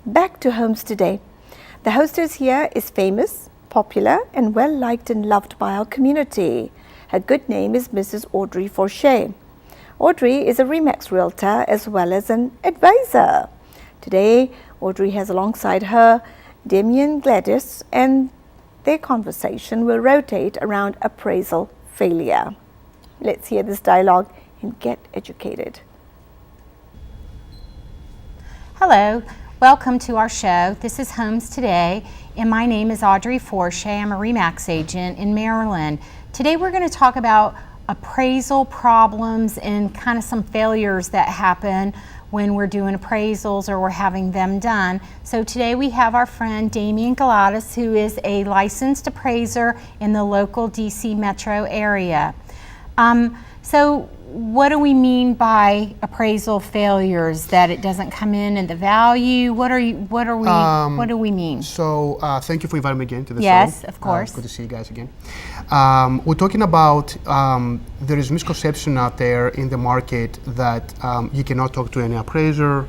Back to homes today. The hostess here is famous, popular, and well liked and loved by our community. Her good name is Mrs. Audrey Forshey. Audrey is a RE/MAX realtor as well as an advisor. Today, Audrey has alongside her Damien Gladys, and their conversation will rotate around appraisal failure. Let's hear this dialogue and get educated. Hello, welcome to our show. This is Homes Today, and my name is Audrey Forshey. I'm a RE/MAX agent in Maryland. Today we're going to talk about appraisal problems and kind of some failures that happen when we're doing appraisals or we're having them done. So today we have our friend Damien Gladys, who is a licensed appraiser in the local DC metro area. So what do we mean by appraisal failures? That it doesn't come in the value? What do we mean? So thank you for inviting me again to the show. Yes, of course. Good to see you guys again. We're talking about there is misconception out there in the market that you cannot talk to any appraiser.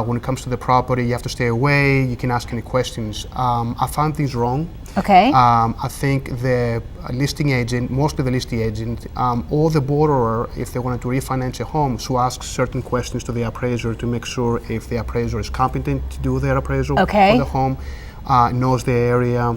When it comes to the property, you have to stay away. You can ask any questions. I found things wrong. Okay. I think the listing agent, mostly the listing agent, or the borrower, if they wanted to refinance a home, should ask certain questions to the appraiser to make sure if the appraiser is competent to do their appraisal for the home, knows the area,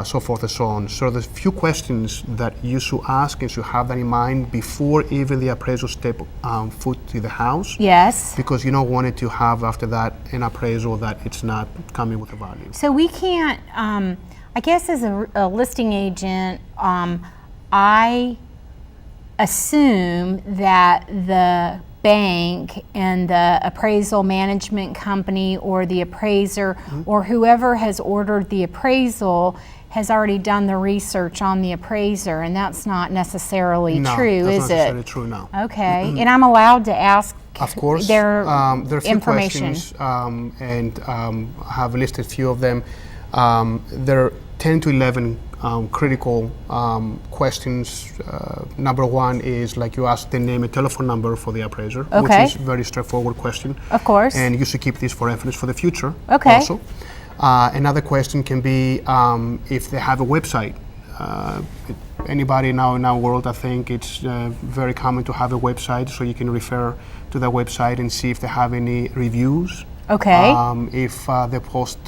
so forth and so on. So there's a few questions that you should ask and should have that in mind before even the appraisal step foot to the house. Yes. Because you don't want it to have after that an appraisal that it's not coming with a value. So we can't, I guess as a listing agent, I assume that the bank and the appraisal management company or the appraiser or whoever has ordered the appraisal has already done the research on the appraiser, and that's not necessarily true, is it? Not necessarily true, no. Okay, and I'm allowed to ask of course, their there are a few information. questions, and I have listed a few of them. There are 10 to 11 critical questions. Number one is like you ask the name and telephone number for the appraiser, which is a very straightforward question. Of course. And you should keep this for reference for the future. Okay. Also. Another question can be if they have a website. Anybody now in our world, I think it's very common to have a website, so you can refer to that website and see if they have any reviews. Okay. If they post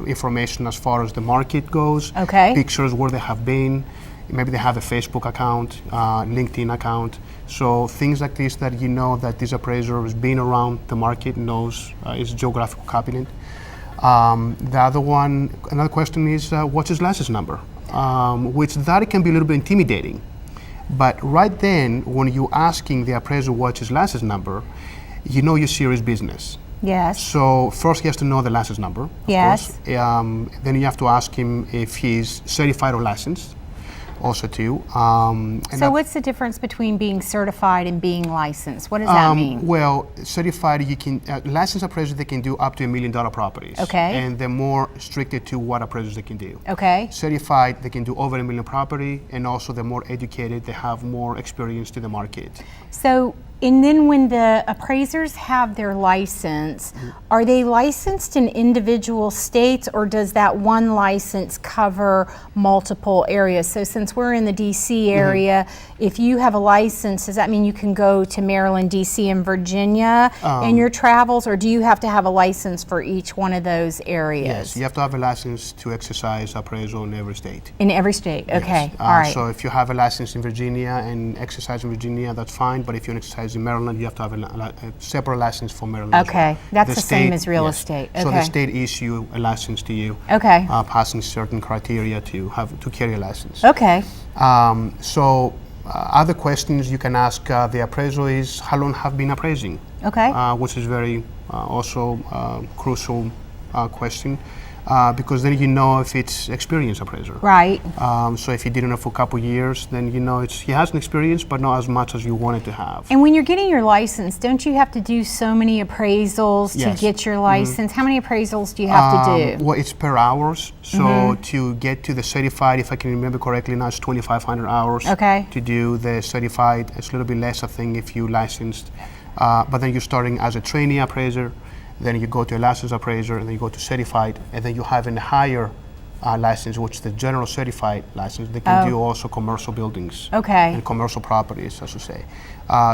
information as far as the market goes, pictures where they have been, maybe they have a Facebook account, LinkedIn account. So things like this that you know that this appraiser has been around the market, knows is geographical competent. The other one, another question is what's his license number? Which that can be a little bit intimidating. But right then, when you're asking the appraiser what's his license number, you know you're serious business. Yes. So first he has to know the license number. Yes. Then you have to ask him if he's certified or licensed, also too. So what's the difference between being certified and being licensed? What does that mean? Well, certified, you can licensed appraisers, they can do up to $1 million properties. Okay. And they're more restricted to what appraisers they can do. Okay. Certified, they can do over $1 million property, and also they're more educated, they have more experience to the market. So, and then when the appraisers have their license, are they licensed in individual states, or does that one license cover multiple areas? So since we're in the DC area, if you have a license, does that mean you can go to Maryland, DC, and Virginia in your travels, or do you have to have a license for each one of those areas? Yes, you have to have a license to exercise appraisal in every state. In every state, okay, Yes. all right. So if you have a license in Virginia and exercise in Virginia, that's fine, but if you exercise in Maryland, you have to have a separate license for Maryland. Okay, that's the same as real estate. Okay. So the state issue a license to you, passing certain criteria to carry a license. Okay. So other questions you can ask the appraiser is how long have been appraising? Okay. Which is very also crucial question. Because then you know if it's experienced appraiser. Right. So if he did it for a couple years, then you know he has an experience, but not as much as you wanted to have. And when you're getting your license, don't you have to do so many appraisals to get your license? How many appraisals do you have to do? Well, it's per hours. So to get to the certified, if I can remember correctly, now it's 2,500 hours. Okay. To do the certified, it's a little bit less, I think, if you licensed. But then you're starting as a trainee appraiser. then you go to a licensed appraiser, and then you go to certified, and then you have a higher license, which is the general certified license. They can do also commercial buildings and commercial properties, I should say.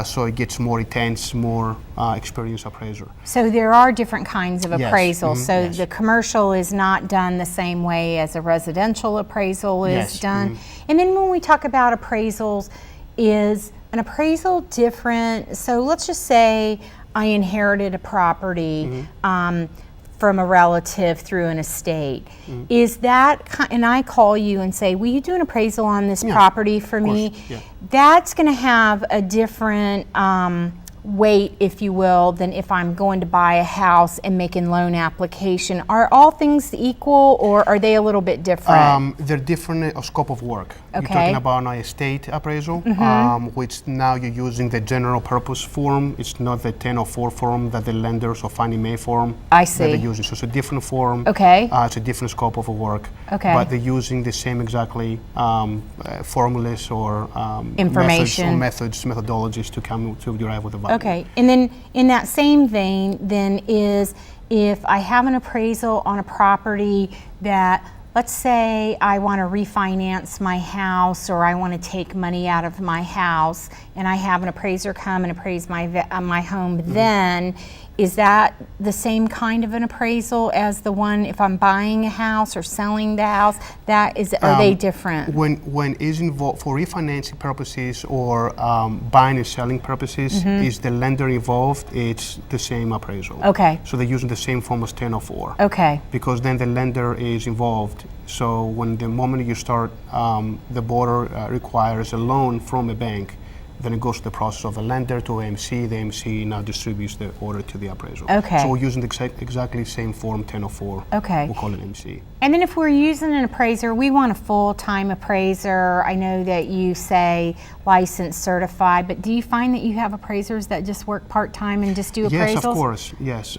So it gets more intense, more experienced appraiser. So there are different kinds of appraisals. Yes. So the commercial is not done the same way as a residential appraisal is done. And then when we talk about appraisals, is an appraisal different? So let's just say I inherited a property from a relative through an estate. Is that, and I call you and say, will you do an appraisal on this property for me? That's going to have a different weight, if you will, than if I'm going to buy a house and making loan application. Are all things equal, or are they a little bit different? They're different scope of work. You're talking about an estate appraisal, which now you're using the general purpose form. It's not the 1004 form that the lenders or Fannie Mae form that they're using. So it's a different form. It's a different scope of work. But they're using the same exactly formulas or information methodologies to come to derive with the value. And then in that same vein, then is if I have an appraisal on a property that, let's say I want to refinance my house, or I want to take money out of my house, and I have an appraiser come and appraise my home, then is that the same kind of an appraisal as the one if I'm buying a house or selling the house? That is, are they different? When is involved for refinancing purposes or buying and selling purposes, is the lender involved? It's the same appraisal. So they're using the same form as 1004. Because then the lender is involved. So when the moment you start, the borrower requires a loan from a bank, then it goes to the process of a lender to AMC. The AMC now distributes the order to the appraisal. So we're using the exactly same form, 1004. We'll call it MC. And then if we're using an appraiser, we want a full-time appraiser. I know that you say licensed, certified, but do you find that you have appraisers that just work part-time and just do appraisals? Yes, of course, yes.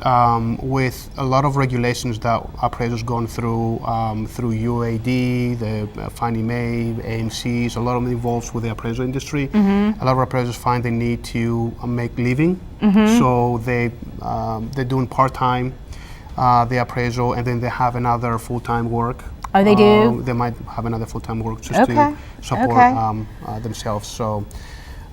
With a lot of regulations that appraisers gone through UAD, the Fannie Mae, AMCs, a lot of them involved with the appraisal industry. A lot of appraisers find they need to make living, so they're doing part-time the appraisal, and then they have another full-time work. They do? They might have another full-time work just to support themselves. So.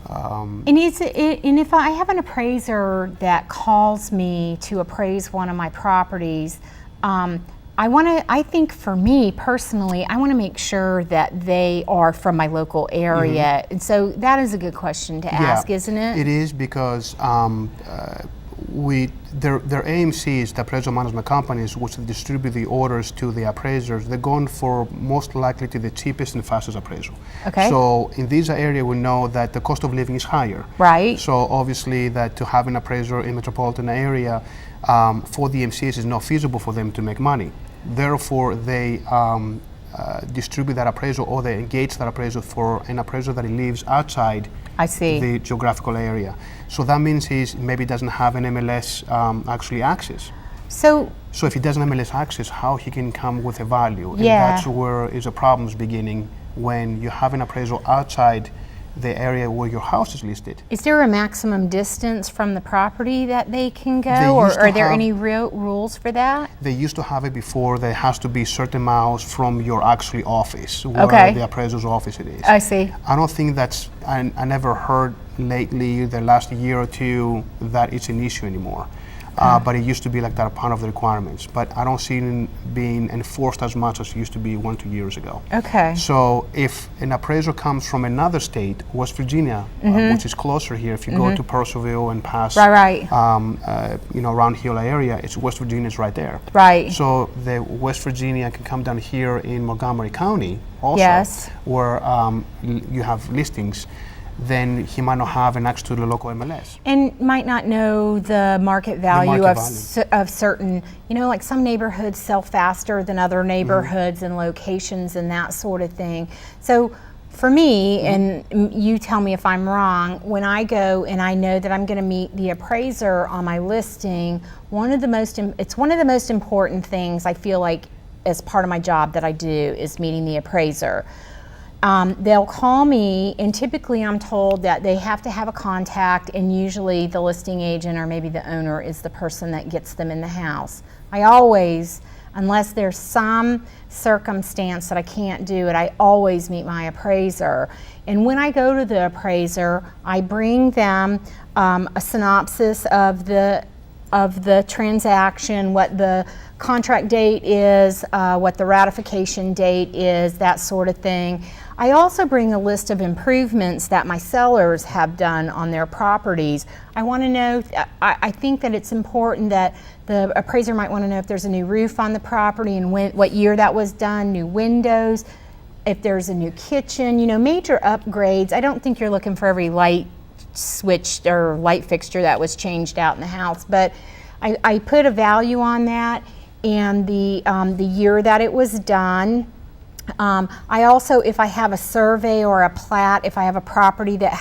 And if I have an appraiser that calls me to appraise one of my properties, I think for me personally, I want to make sure that they are from my local area. And so that is a good question to ask, isn't it? It is, because their AMCs, the appraisal management companies, which distribute the orders to the appraisers, they're going for most likely to the cheapest and fastest appraisal. So in this area, we know that the cost of living is higher. So obviously that to have an appraiser in metropolitan area for the AMCs is not feasible for them to make money. Therefore, they distribute that appraisal, or they engage that appraisal for an appraiser that lives outside the geographical area. So that means he maybe doesn't have an MLS actually access. So if he doesn't have MLS access, how he can come with a value? And that's where is the problems beginning, when you have an appraisal outside the area where your house is listed. Is there a maximum distance from the property that they can go, or are there any real rules for that? They used to have it before. There has to be certain miles from your actually office, where the appraiser's office it is. I don't think that's, I never heard lately, the last year or two, that it's an issue anymore. But it used to be like that, part of the requirements. But I don't see it being enforced as much as it used to be 1-2 years ago. So if an appraiser comes from another state, West Virginia, which is closer here, if you go to Purcellville and pass, Round Hill area, it's West Virginia is right there. So the West Virginia can come down here in Montgomery County also, where you have listings. Then he might not have an access to the local MLS. And might not know the market value of certain, like some neighborhoods sell faster than other neighborhoods and locations and that sort of thing. So for me, and you tell me if I'm wrong, when I go and I know that I'm going to meet the appraiser on my listing, it's one of the most important things I feel like as part of my job that I do is meeting the appraiser. they'll call me, and typically I'm told that they have to have a contact, and usually the listing agent or maybe the owner is the person that gets them in the house. I always, unless there's some circumstance that I can't do it, I always meet my appraiser. And when I go to the appraiser, I bring them a synopsis of the transaction, what the contract date is, what the ratification date is, that sort of thing. I also bring a list of improvements that my sellers have done on their properties. I want to know, I think that it's important that the appraiser might want to know if there's a new roof on the property and what year that was done, new windows, if there's a new kitchen, major upgrades. I don't think you're looking for every light switched or light fixture that was changed out in the house, but I put a value on that and the year that it was done. I also, if I have a survey or a plat, if I have a property that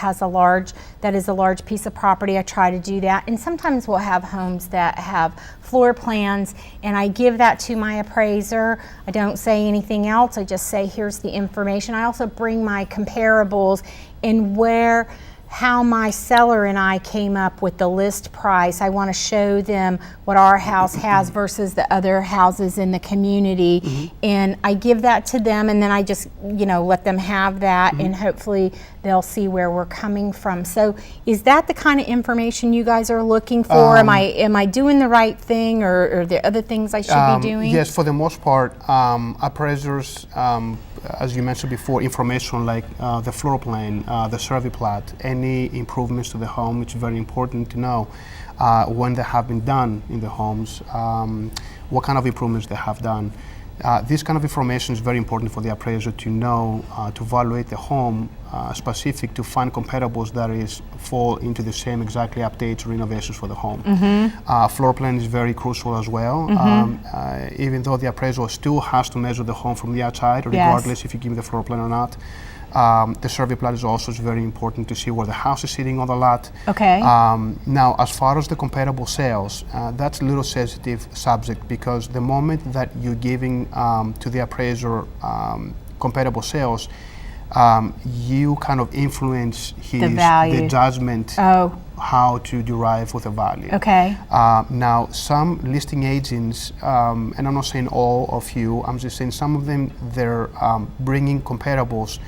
is a large piece of property, I try to do that. And sometimes we'll have homes that have floor plans, and I give that to my appraiser. I don't say anything else. I just say, here's the information. I also bring my comparables and how my seller and I came up with the list price. I want to show them what our house has versus the other houses in the community. And I give that to them, and then I just, let them have that, and hopefully they'll see where we're coming from. So is that the kind of information you guys are looking for? Am I doing the right thing, or are there other things I should be doing? Yes, for the most part, appraisers, as you mentioned before, information like the floor plan, the survey plat, any improvements to the home. It's very important to know when they have been done in the homes, what kind of improvements they have done. This kind of information is very important for the appraiser to know, to evaluate the home specific, to find comparables that fall into the same exactly updates or renovations for the home. Floor plan is very crucial as well. Even though the appraiser still has to measure the home from the outside, regardless if you give the floor plan or not. The survey plat is also very important to see where the house is sitting on the lot. Okay. Now, as far as the comparable sales, that's a little sensitive subject, because the moment that you're giving to the appraiser comparable sales, you kind of influence the judgment how to derive with a value. Okay. Now, some listing agents, and I'm not saying all of you, I'm just saying some of them, they're bringing comparables,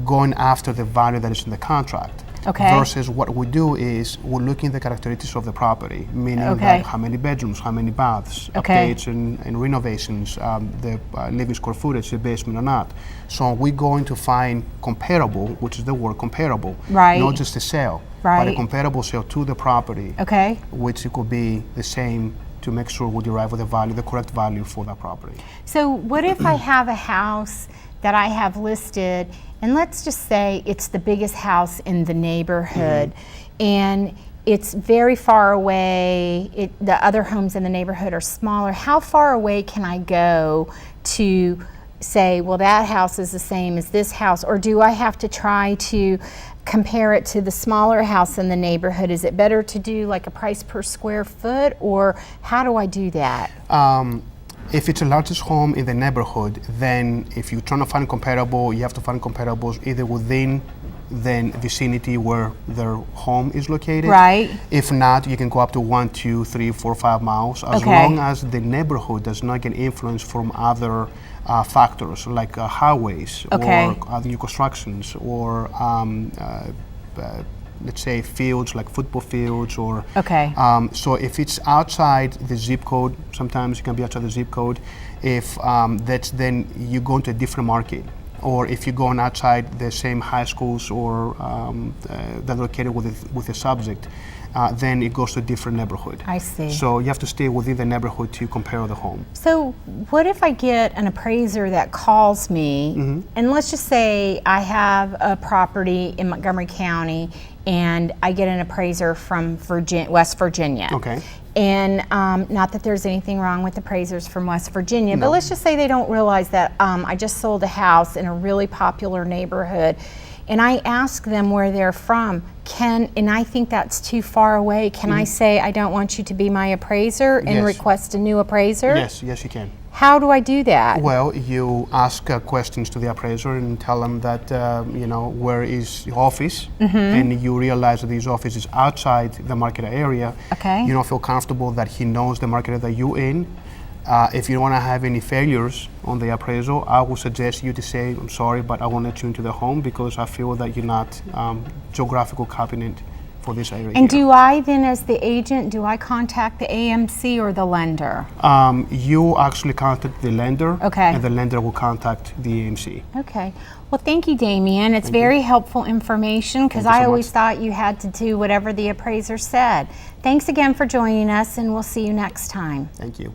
going after the value that is in the contract. Okay. Versus what we do is we're looking at the characteristics of the property, meaning like how many bedrooms, how many baths, updates and renovations, the living square footage, the basement or not. So we're going to find comparable, which is the word comparable, not just a sale, but a comparable sale to the property, which it could be the same, to make sure we derive with the correct value for that property. So what if I have a house that I have listed, and let's just say it's the biggest house in the neighborhood, and it's very far away, the other homes in the neighborhood are smaller. How far away can I go to say, well, that house is the same as this house, or do I have to try to compare it to the smaller house in the neighborhood? Is it better to do like a price per square foot, or how do I do that? If it's the largest home in the neighborhood, then if you're trying to find comparable, you have to find comparables either within the vicinity where their home is located. If not, you can go up to 1, 2, 3, 4, 5 miles, as long as the neighborhood does not get influence from other factors like highways or other new constructions, or let's say fields like football fields, or so if it's outside the zip code, sometimes it can be outside the zip code. If then you go into a different market, or if you're going outside the same high schools or that are located with the subject, then it goes to a different neighborhood. I see. So you have to stay within the neighborhood to compare the home. So what if I get an appraiser that calls me, and let's just say I have a property in Montgomery County, and I get an appraiser from West Virginia. And not that there's anything wrong with appraisers from West Virginia, but let's just say they don't realize that I just sold a house in a really popular neighborhood, and I ask them where they're from. And I think that's too far away. Can I say, I don't want you to be my appraiser, and request a new appraiser? Yes, you can. How do I do that? Well, you ask questions to the appraiser and tell them that, where is the office, and you realize that this office is outside the market area. Okay. You don't feel comfortable that he knows the market that you're in. If you don't want to have any failures on the appraisal, I would suggest you to say, I'm sorry, but I won't let you into the home because I feel that you're not geographical competent for this area. And do I then, as the agent, do I contact the AMC or the lender? You actually contact the lender, okay, and the lender will contact the AMC. Okay. Well, thank you, Damien. It's very helpful information because I always thought you had to do whatever the appraiser said. Thanks again for joining us, and we'll see you next time. Thank you.